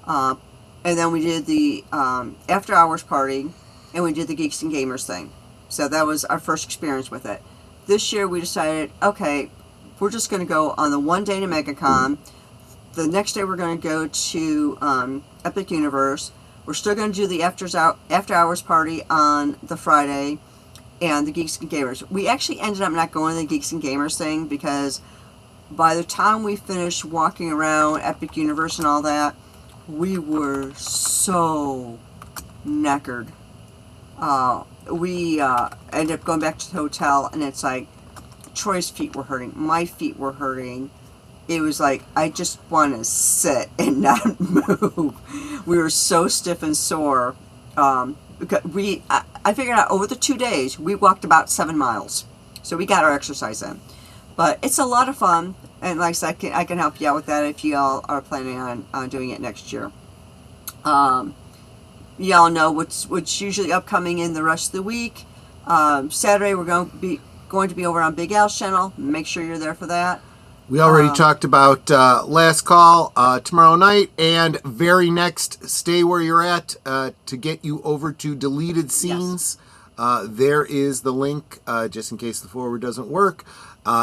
Speaker 1: And then we did the after hours party, and we did the Geeks and Gamers thing. So that was our first experience with it. This year we decided, okay, we're just going to go on the 1 day to MegaCon. The next day we're going to go to Epic Universe. We're still going to do the after hours party on the Friday, and the Geeks and Gamers. We actually ended up not going to the Geeks and Gamers thing, because by the time we finished walking around Epic Universe and all that, we were so knackered. We ended up going back to the hotel, and it's like, Troy's feet were hurting, my feet were hurting. It was like, I just want to sit and not move. We were so stiff and sore. I figured out over the 2 days, we walked about 7 miles. So we got our exercise in. But it's a lot of fun. And like I said, I can help you out with that if you all are planning on doing it next year. Y'all know what's usually upcoming in the rest of the week. Saturday, we're going to be over on Big Al's channel. Make sure you're there for that.
Speaker 2: We already talked about Last Call tomorrow night, and very next, stay where you're at to get you over to Deleted Scenes. Yes. There is the link, just in case the forward doesn't work.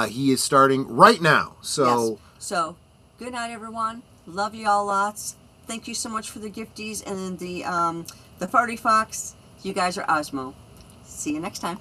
Speaker 2: He is starting right now. So,
Speaker 1: yes. So good night, everyone. Love you all lots. Thank you so much for the gifties and the Party Fox. You guys are AWESMOE. See you next time.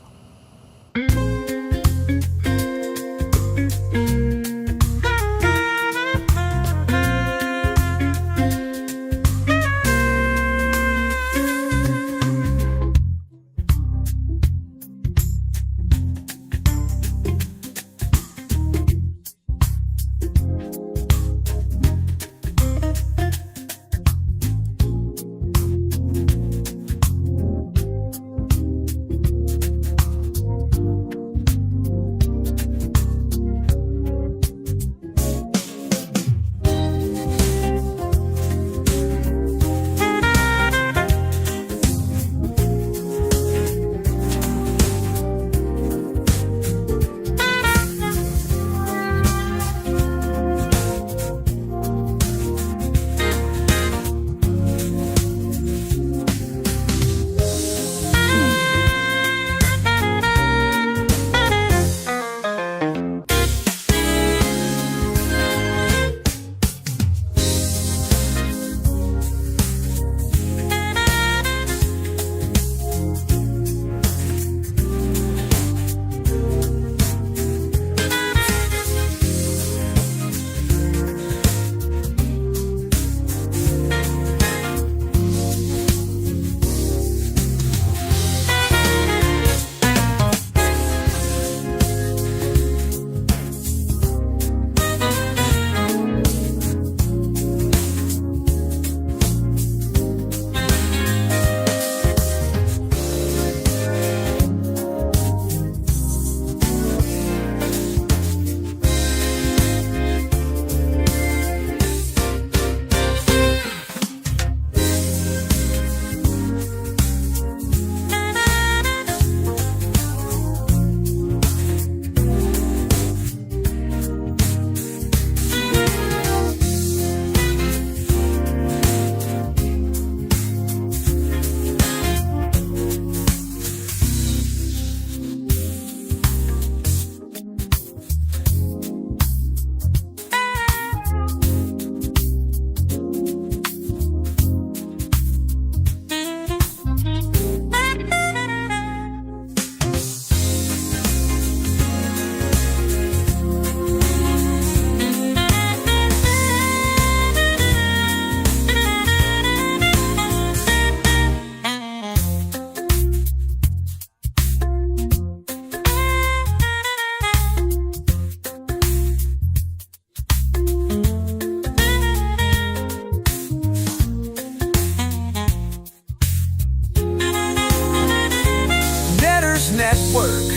Speaker 3: Network,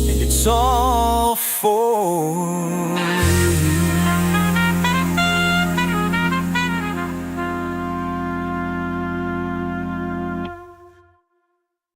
Speaker 3: and it's all for